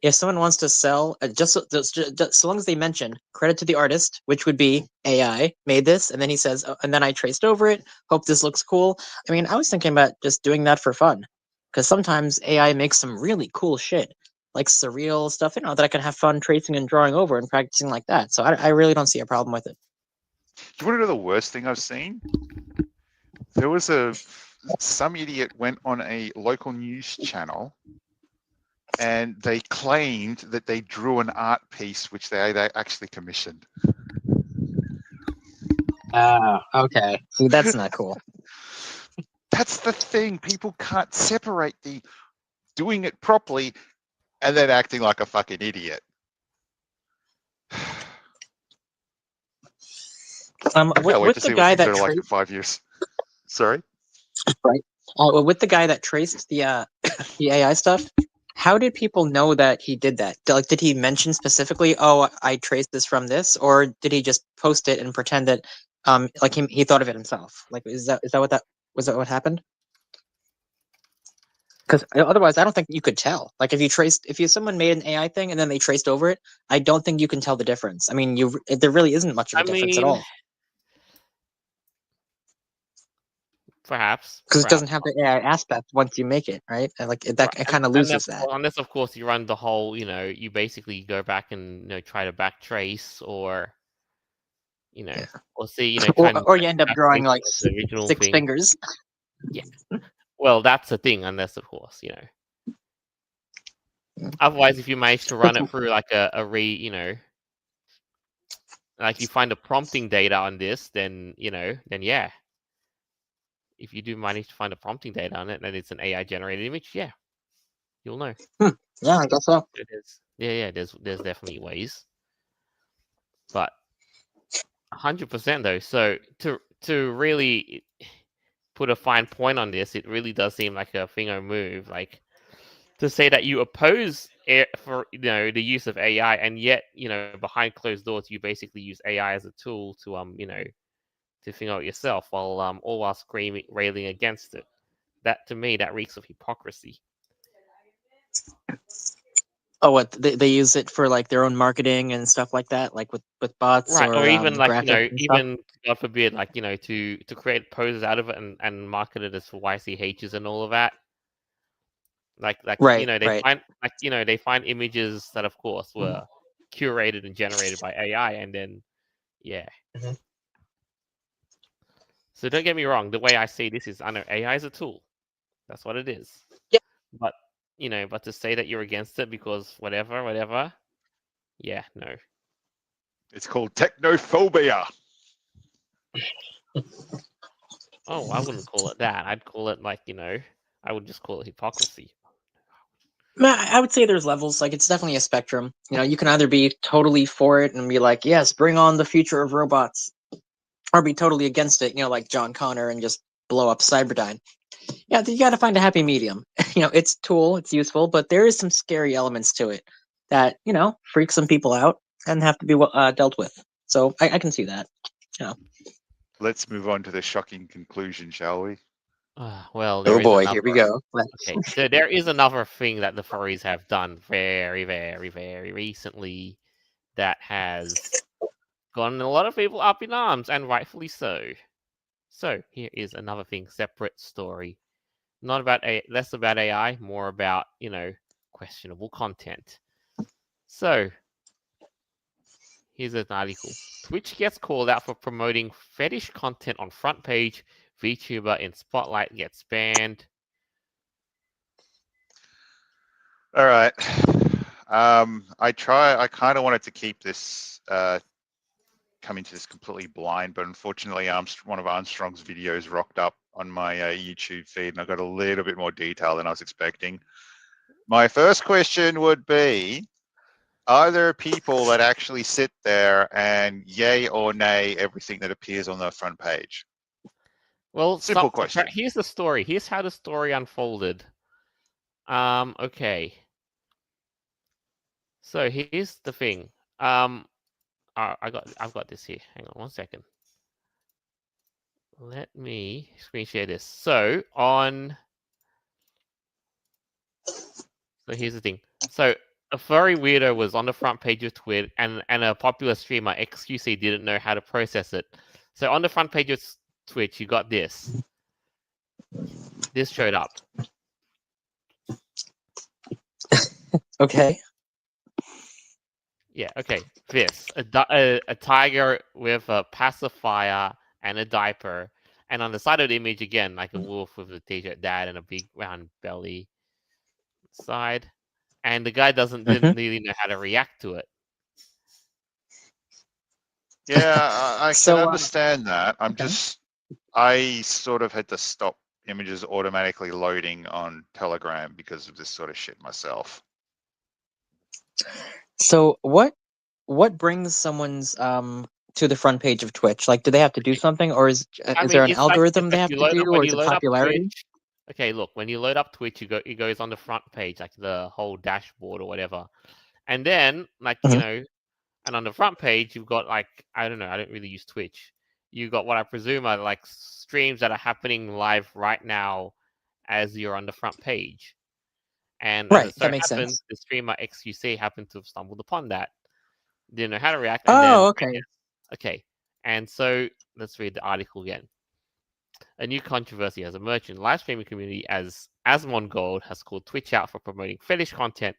If someone wants to sell, just so long as they mention credit to the artist, which would be AI made this, and then he says, oh, and then I traced over it. Hope this looks cool. I mean, I was thinking about just doing that for fun, because sometimes AI makes some really cool shit, like surreal stuff, that I can have fun tracing and drawing over and practicing like that. So I really don't see a problem with it. Do you want to know the worst thing I've seen? There was some idiot went on a local news channel and they claimed that they drew an art piece which they actually commissioned. Okay. See, that's not cool. That's the thing. People can't separate the doing it properly and then acting like a fucking idiot. I can't wait With to the see what guy things that are like in 5 years. Sorry? right, with the guy that traced the the AI stuff, how did people know that he did that? Like, did he mention specifically, "Oh, I traced this from this," or did he just post it and pretend that, like he thought of it himself? Like, is that what that was? That what happened? Because otherwise, I don't think you could tell. Like, if someone made an AI thing and then they traced over it, I don't think you can tell the difference. I mean, there really isn't much of a I difference at mean, all perhaps. because it doesn't Perhaps. have the AI aspect once you make it, right? And like Right. it kind of And loses that. unless, of course, you run the whole, you basically go back and, try to backtrace or, Yeah. or see, try and Or you end up drawing backtrace like the original six thing. fingers. Yeah. Well, that's the thing, unless, of course, Otherwise, if you manage to run it through like like you find the prompting data on this, then, then yeah. If you do manage to find the prompting data on it, then it's an AI generated image, yeah. You'll know. Yeah, I guess so. It is. Yeah, there's definitely ways. But 100% though. So to really put a fine point on this, it really does seem like a finger move. Like to say that you oppose for the use of AI, and yet behind closed doors you basically use AI as a tool to to figure out yourself all while screaming railing against it. That to me that reeks of hypocrisy. Oh, what they use it for like their own marketing and stuff like that, like with bots Right, or or even like graphics and stuff. even God forbid, like to create poses out of it and market it as for YCHs and all of that. Like Right, they right. find they find images that, of course, were curated and generated by AI, and then yeah. Mhm. So don't get me wrong. The way I see this is, I know AI is a tool. That's what it is. Yeah. But but to say that you're against it because whatever, yeah, no. It's called technophobia. Oh, I wouldn't call it that. I'd call it like I would just call it hypocrisy. I would say there's levels. Like, it's definitely a spectrum. You can either be totally for it and be like, yes, bring on the future of robots, or be totally against it. Like John Connor, and just blow up Cyberdyne. Yeah, you got to find a happy medium. It's a tool, it's useful, but there is some scary elements to it that freak some people out and have to be dealt with. So I can see that. Let's move on to the shocking conclusion, shall we? Well, there Oh is boy, another. here we go. Okay, so there is another thing that the furries have done very, very, very recently that has gotten a lot of people up in arms, and rightfully so. So here is another thing, separate story. Not about less about AI, more about, questionable content. So here's an article. Twitch gets called out for promoting fetish content on front page. VTuber in spotlight gets banned. All right. I kind of wanted to keep this coming to this completely blind, but unfortunately, one of Armstrong's videos rocked up on my YouTube feed, and I got a little bit more detail than I was expecting. My first question would be: are there people that actually sit there and yay or nay everything that appears on the front page? Well, Simple question. Here's the story. Here's how the story unfolded. Okay. So here's the thing. I've got this here. Hang on 1 second. Let me screen share this. So here's the thing. So a furry weirdo was on the front page of Twitch, and a popular streamer, XQC, didn't know how to process it. So on the front page of Twitch, you got this. This showed up. Okay. Yeah, okay. This. A tiger with a pacifier and a diaper. And on the side of the image, again, like a wolf with a t-shirt dad and a big round belly side. And the guy didn't really know how to react to it. Yeah, I So, can understand that. okay. I sort of had to stop images automatically loading on Telegram because of this sort of shit myself. So what brings someone's to the front page of Twitch? Like, do they have to do something, or is there an It's like algorithm they have you to do, when or you is it load up popularity? Twitch. Okay, look, when you load up Twitch, it goes on the front page, like the whole dashboard or whatever. And then, like, Mhm. and on the front page, you've got, like, I don't know, I don't really use Twitch. You've got what I presume are like streams that are happening live right now as you're on the front page. And as Right, it so that makes happens, sense. the streamer XQC happened to have stumbled upon that. Didn't know how to react, and then Oh, okay. okay. And so let's read the article again. A new controversy has emerged in the live streaming community as Asmongold has called Twitch out for promoting fetish content,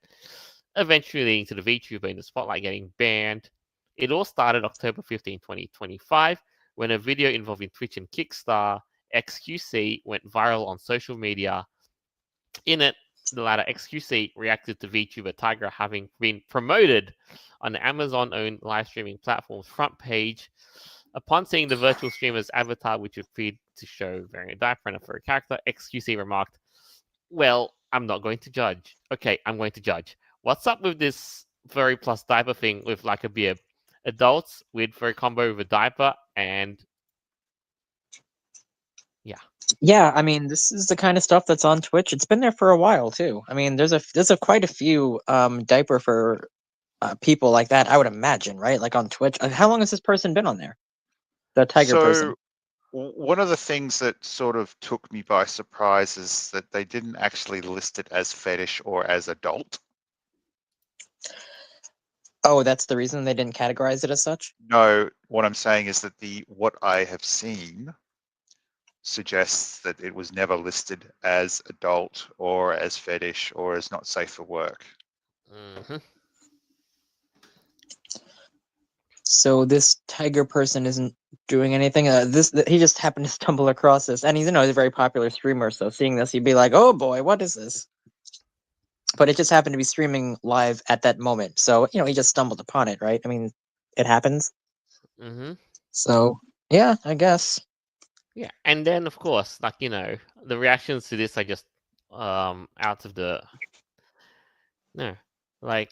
eventually leading to the VTuber in the spotlight getting banned. It all started October 15, 2025, when a video involving Twitch and Kickstar XQC went viral on social media. In it, the latter XQC reacted to VTuber Tiger having been promoted on the Amazon-owned live streaming platform's front page. Upon seeing the virtual streamer's avatar, which appeared to show wearing a diaper and a furry character, XQC remarked, "Well, I'm not going to judge. Okay, I'm going to judge. What's up with this furry plus diaper thing with like a beard? Adults with furry combo with a diaper and yeah." Yeah, I mean, this is the kind of stuff that's on Twitch. It's been there for a while too. I mean, there's quite a few diaper for people like that, I would imagine, right? Like on Twitch. How long has this person been on there? The tiger person. So one of the things that sort of took me by surprise is that they didn't actually list it as fetish or as adult. Oh, that's the reason they didn't categorize it as such? No, what I'm saying is that what I have seen suggests that it was never listed as adult or as fetish or as not safe for work. Mm-hmm. So this tiger person isn't doing anything. He just happened to stumble across this, and he's he's a very popular streamer. So seeing this, he'd be like, "Oh boy, what is this?" But it just happened to be streaming live at that moment. So he just stumbled upon it, right? I mean, it happens. Mm-hmm. So yeah, I guess. Yeah, and then of course, like the reactions to this are just out of the no, like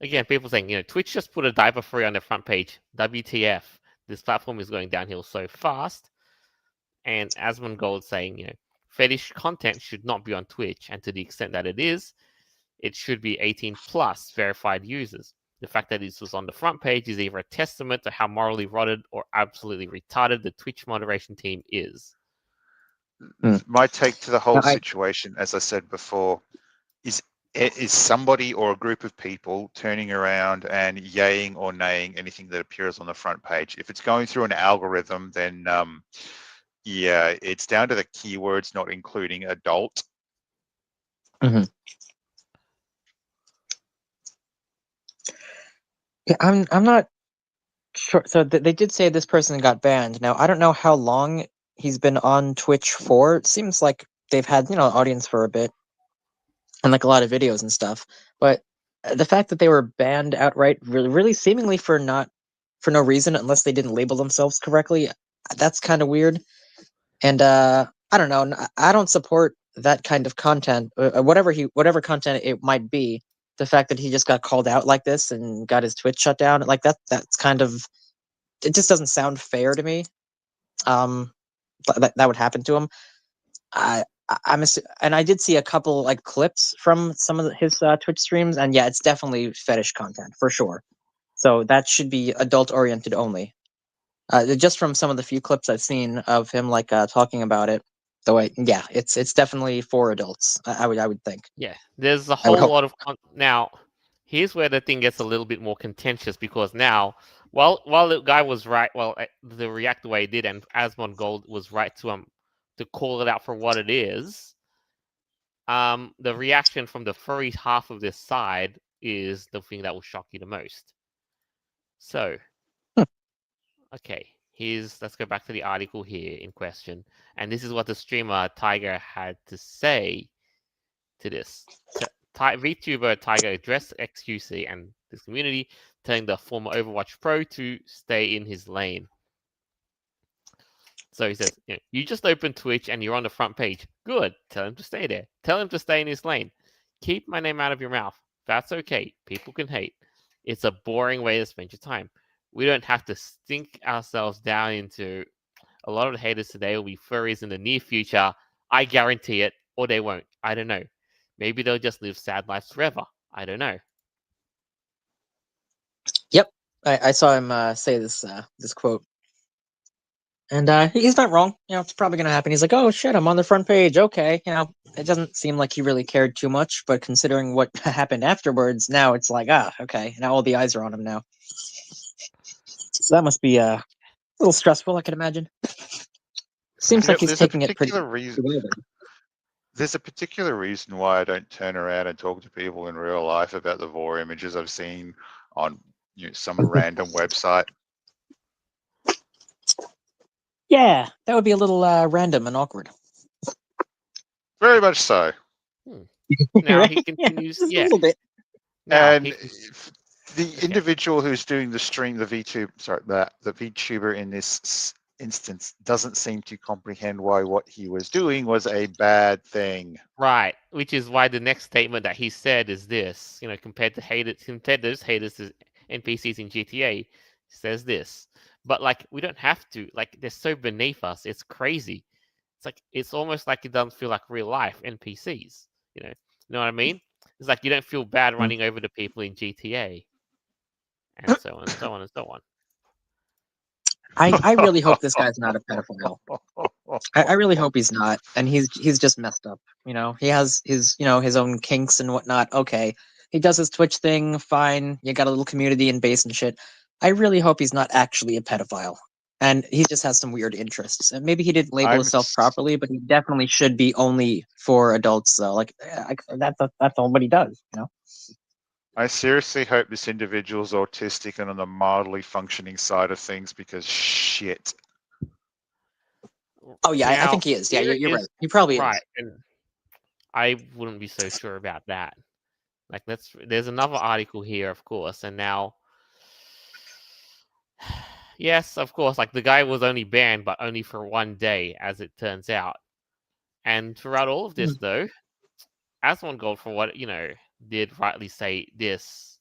again, people saying Twitch just put a diaper free on their front page. WTF? This platform is going downhill so fast. And Asmon Gold saying fetish content should not be on Twitch, and to the extent that it is, it should be 18 plus verified users. The fact that this was on the front page is either a testament to how morally rotted or absolutely retarded the Twitch moderation team is. My take to the whole I- situation, as I said before, is somebody or a group of people turning around and yaying or naying anything that appears on the front page. If it's going through an algorithm, then yeah, it's down to the keywords not including adult. Mhm. Yeah, I'm not sure. So they did say this person got banned. Now I don't know how long he's been on Twitch for. It seems like they've had audience for a bit and like a lot of videos and stuff. But the fact that they were banned outright, really seemingly for no reason, unless they didn't label themselves correctly, that's kind of weird. And I don't know. I don't support that kind of content, whatever content it might be. The fact that he just got called out like this and got his Twitch shut down, like that's kind of, it just doesn't sound fair to me. Um, that would happen to him. And I did see a couple like clips from some of his Twitch streams, and yeah, it's definitely fetish content for sure. So that should be adult oriented only. Just from some of the few clips I've seen of him like talking about it. So yeah, it's definitely for adults. I would think. Yeah, there's a I would whole hope. lot of now. Here's where the thing gets a little bit more contentious because now, while the guy was right, the react the way he did, and Asmon Gold was right to call it out for what it is. The reaction from the furry half of this side is the thing that will shock you the most. So, Hmm. okay, let's go back to the article here in question, and this is what the streamer Tiger had to say to this. VTuber Tiger addressed XQC and this community, telling the former Overwatch pro to stay in his lane. So he says, you just opened Twitch and you're on the front page. Good. Tell him to stay there. Tell him to stay in his lane. Keep my name out of your mouth. That's okay. People can hate. It's a boring way to spend your time. We don't have to sink ourselves down into a lot of the haters today will be furries in the near future. I guarantee it. Or they won't. I don't know. Maybe they'll just live sad lives forever. I don't know. Yep, I saw him say this quote, and he's not wrong. It's probably gonna happen. He's like, oh shit, I'm on the front page. Okay, it doesn't seem like he really cared too much, but considering what happened afterwards, now it's like, okay, now all the eyes are on him now. So that must be a little stressful, I can imagine. Seems like he's There's a taking it pretty particular reason. well. There's a particular reason why I don't turn around and talk to people in real life about the vor images I've seen on some random website. Yeah, that would be a little random and awkward. Very much so. Now he Yeah, continues. just a Yeah. little bit. Now And he, the okay. individual who's doing the stream, the VTuber in this instance doesn't seem to comprehend why what he was doing was a bad thing. Right, which is why the next statement that he said is this. Compared to those haters to NPCs in GTA, says this. But like, we don't have to. Like, they're so beneath us. It's crazy. It's almost like it doesn't feel like real life NPCs. You know what I mean? It's like you don't feel bad running over the people in GTA, and so on and so on and so on. I really hope this guy's not a pedophile. I really hope he's not, and he's just messed up. He has his own kinks and whatnot. Okay, he does his Twitch thing, fine. You got a little community and base and shit. I really hope he's not actually a pedophile, and he just has some weird interests. And maybe he didn't label himself properly, but he definitely should be only for adults. Though, like that's all what he does. I seriously hope this individual's autistic and on the mildly functioning side of things because shit. Oh yeah, I Now, think he is. Yeah, here you're is right. He probably right, is. and I wouldn't be so sure about that. Like, there's another article here, of course, and now, yes, of course, like the guy was only banned, but only for 1 day, as it turns out. And throughout all of this, though, Asmongold, for what did rightly say this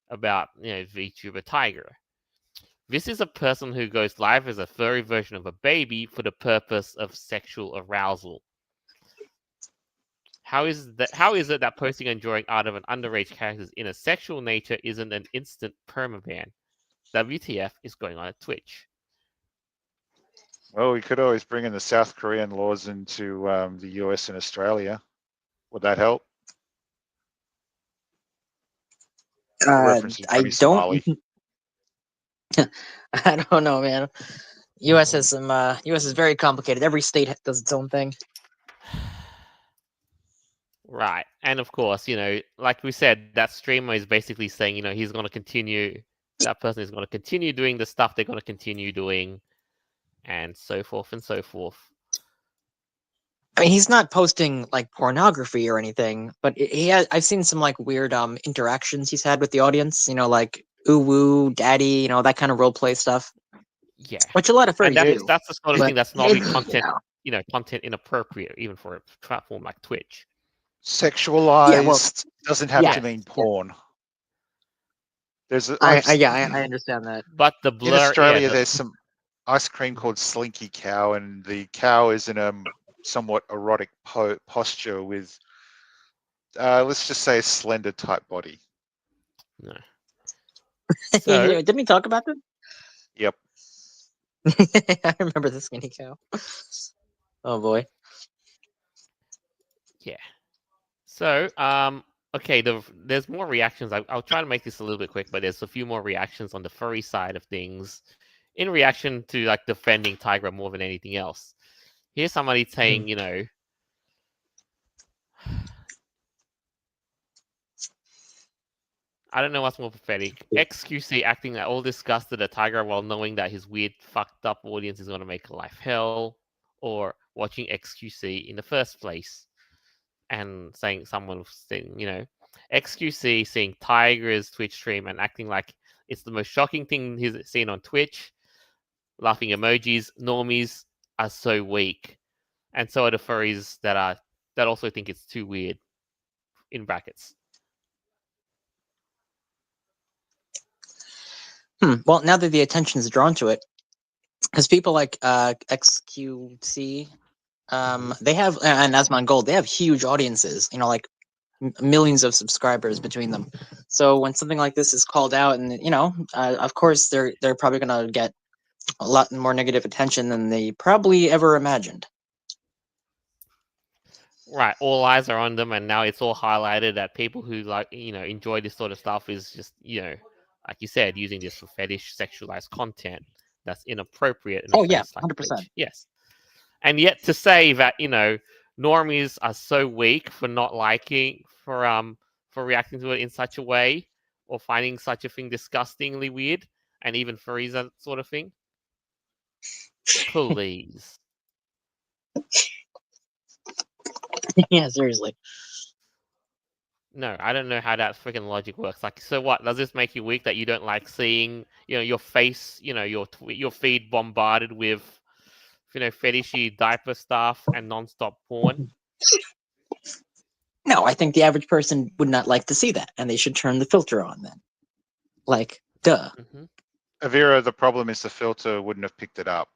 about VTuber Tiger. This is a person who goes live as a furry version of a baby for the purpose of sexual arousal. How is it that posting and drawing art of an underage character's inner sexual nature isn't an instant permaban? WTF is going on at Twitch? Well, we could always bring in the South Korean laws into the US and Australia. Would that help? The reference is I probably don't. Somali. I don't know, man. U.S. has some. U.S. is very complicated. Every state does its own thing. Right. And of course, like we said, that streamer is basically saying, he's going to continue, that person is going to continue doing the stuff they're going to continue doing, and so forth and so forth. I mean, he's not posting like pornography or anything, but he has. I've seen some like weird interactions he's had with the audience. Like ooh woo, daddy, that kind of role play stuff. Yeah. Which a lot of furries do. That's the sort of But thing that's normally it's, content, content inappropriate, even for a platform like Twitch. Sexualized doesn't have yeah, to mean porn. There's I understand that. But the in blur, Australia, there's some ice cream called Slinky Cow, and the cow is in a somewhat erotic posture with, let's just say, a slender type body. No. So, didn't we talk about that? Yep. I remember the skinny cow. Oh boy. Yeah. So, okay, there's more reactions. I'll try to make this a little bit quick, but there's a few more reactions on the furry side of things, in reaction to like defending Tigra more than anything else. Here's somebody saying, I don't know what's more pathetic. XQC acting like all disgusted at Tiger while knowing that his weird, fucked up audience is going to make life hell, or watching XQC in the first place. And someone saying, XQC seeing Tiger's Twitch stream and acting like it's the most shocking thing he's seen on Twitch. Laughing emojis, normies are so weak. And so are the furries that also think it's too weird, in brackets. Well, now that the attention is drawn to it, because people like XQC, they have, and Asmongold, they have huge audiences, like millions of subscribers between them. So when something like this is called out, and of course they're probably gonna get a lot more negative attention than they probably ever imagined. Right, all eyes are on them, and now it's all highlighted that people who enjoy this sort of stuff is just like you said, using this for fetish, sexualized content that's inappropriate in a place like 100%. Twitch. Yes, and yet to say that normies are so weak for not liking for reacting to it in such a way or finding such a thing disgustingly weird, and even furries that sort of thing. Please. Yeah, seriously. No, I don't know how that freaking logic works. Like, so what? Does this make you weak that you don't like seeing, your face, your feed bombarded with, fetishy diaper stuff and non-stop porn? No, I think the average person would not like to see that, and they should turn the filter on then. Like, duh. Mm-hmm. Avira, the problem is the filter wouldn't have picked it up.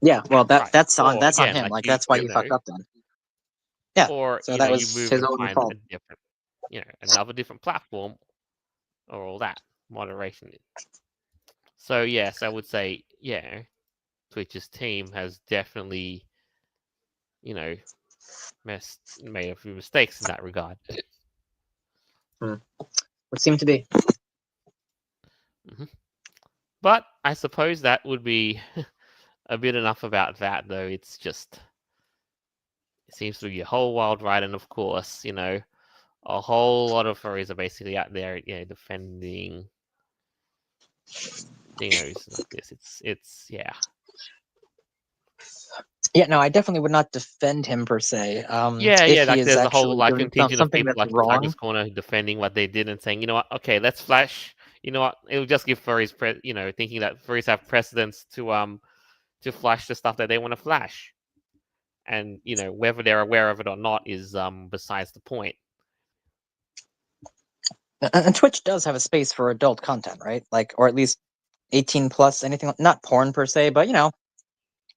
Yeah, well, Right. that's on Or, again, him. Like that's why you fucked up then. Yeah. Or So that was you move his and own find fault. a different, another different platform, or all that moderation. So yes, I would say Twitch's team has definitely, made a few mistakes in that regard. Would seem to be. Mm-hmm. But I suppose that would be a bit enough about that, though. It seems to be a whole wild ride, and of course, a whole lot of furries are basically out there, defending things like this. It's yeah. Yeah, no, I definitely would not defend him per se. Yeah, If yeah, he like is there's a whole actually like doing contingent of something people that's like in wrong. Tiger's Corner defending what they did and saying, you know what, okay, let's flash. You know what, it'll just give furries, thinking that furries have precedence to flash the stuff that they want to flash, and whether they're aware of it or not is besides the point. And Twitch does have a space for adult content, right? Like, or at least 18 plus, anything, not porn per se, but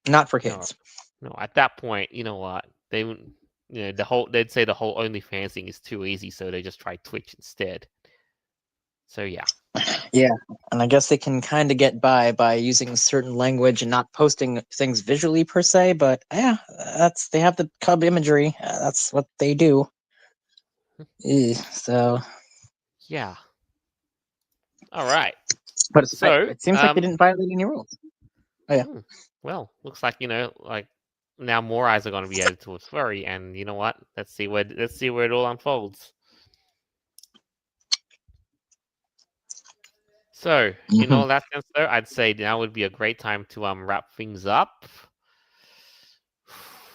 not for No, kids. no, at that point, you know what, they'd say the whole OnlyFans thing is too easy, so they just try Twitch instead. So yeah. Yeah, and I guess they can kind of get by using certain language and not posting things visually per se. But yeah, they have the cub imagery. That's what they do. So, Yeah. All right. but So, it seems like they didn't violate any rules. Oh yeah. Well, looks like like now more eyes are going to be added towards furry, and you know what? Let's see where it all unfolds. So, in all that sense, though, I'd say now would be a great time to wrap things up.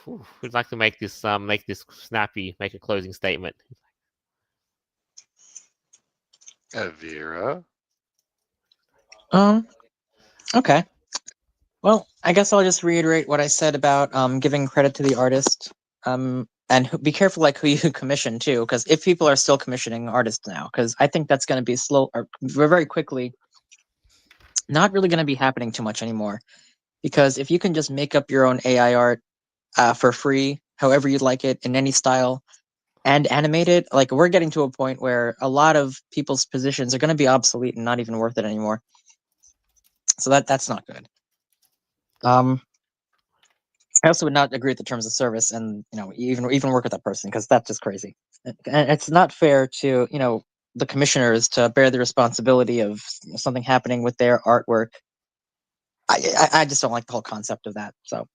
We'd like to make this snappy, make a closing statement. Vera. Okay. Well, I guess I'll just reiterate what I said about giving credit to the artist. And be careful like who you commission too, because if people are still commissioning artists now, because I think that's going to be slow or very quickly not really going to be happening too much anymore. Because if you can just make up your own AI art for free, however you'd like it, in any style, and animate it, like we're getting to a point where a lot of people's positions are going to be obsolete and not even worth it anymore. So that's not good. I also would not agree with the terms of service, and even work with that person because that's just crazy. And it's not fair to the commissioners to bear the responsibility of something happening with their artwork. I just don't like the whole concept of that. So,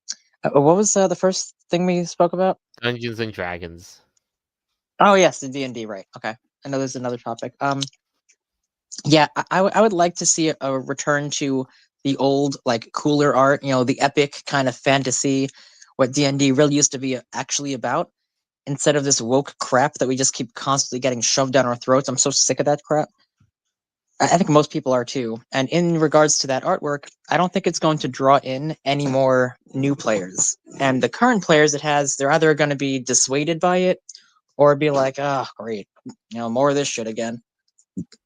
what was the first thing we spoke about? Dungeons and Dragons. Oh yes, the D&D, right? Okay, I know there's another topic. Yeah, I would like to see a return to the old, like, cooler art. The epic kind of fantasy, what D&D really used to be actually about, instead of this woke crap that we just keep constantly getting shoved down our throats. I'm so sick of that crap. I think most people are too. And in regards to that artwork, I don't think it's going to draw in any more new players. And the current players it has, they're either going to be dissuaded by it or be like, oh, great, more of this shit again.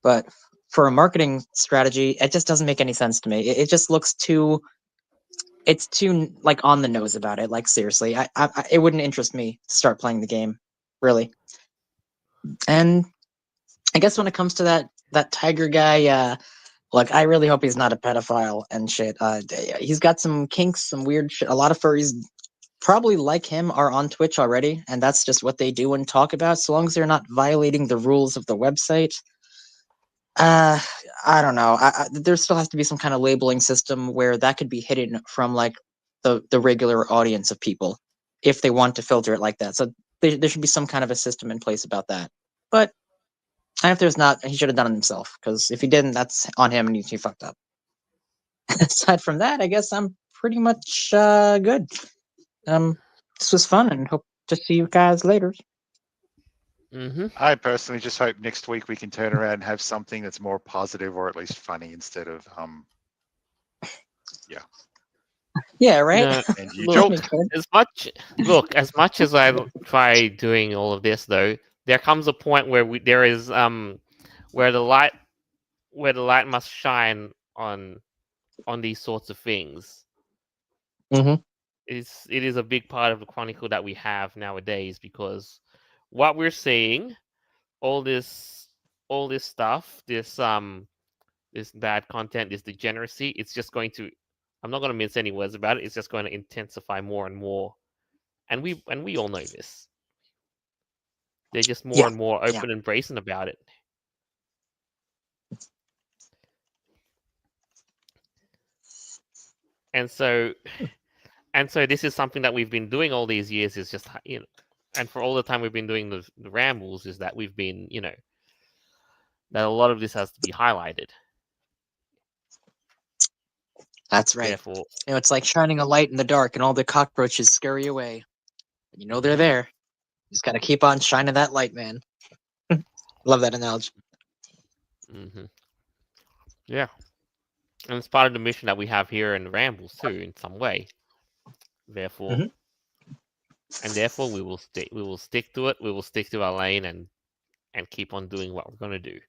But for a marketing strategy, it just doesn't make any sense to me. It just looks too. It's too like on the nose about it. Like seriously, it wouldn't interest me to start playing the game, really. And I guess when it comes to that tiger guy, look, I really hope he's not a pedophile and shit. He's got some kinks, some weird shit. A lot of furries probably like him are on Twitch already, and that's just what they do and talk about. So long as they're not violating the rules of the website. I don't know. There still has to be some kind of labeling system where that could be hidden from like the regular audience of people if they want to filter it like that. So there should be some kind of a system in place about that. But if there's not, he should have done it himself because if he didn't, that's on him and he fucked up. Aside from that, I guess I'm pretty much good. This was fun and hope to see you guys later. I personally just hope next week we can turn around and have something that's more positive or at least funny instead of Yeah, right. No, and you look, jolt. as much as I try doing all of this, though, there comes a point where there is where the light must shine on these sorts of things. Mm-hmm. It is a big part of the chronicle that we have nowadays because what we're seeing, all this stuff, this bad content, this degeneracy, it's just going to, I'm not going to mince any words about it, it's just going to intensify more and more. And we all know this. They're just more and more open and brazen about it. And so this is something that we've been doing all these years, is just and for all the time we've been doing the rambles, is that we've been, that a lot of this has to be highlighted. That's right. Therefore, It's like shining a light in the dark, and all the cockroaches scurry away. And they're there. Just gotta keep on shining that light, man. Love that analogy. hmm yeah, and it's part of the mission that we have here in the rambles too, in some way. Therefore, Mhm. therefore, we will stick to it. We will stick to our lane and keep on doing what we're gonna do.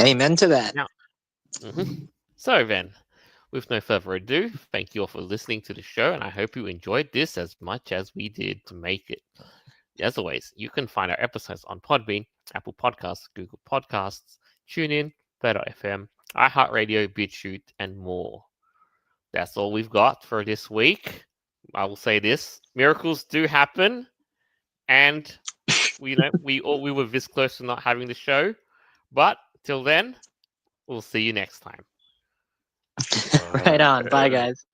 Amen to that. Now, so then, with no further ado, thank you all for listening to the show, and I hope you enjoyed this as much as we did to make it. As always, you can find our episodes on Podbean, Apple Podcasts, Google Podcasts, TuneIn, Player.fm, iHeartRadio, BitChute, and more. That's all we've got for this week. I will say this: miracles do happen, and we were this close to not having the show. But till then, we'll see you next time. Right on. Bye, guys.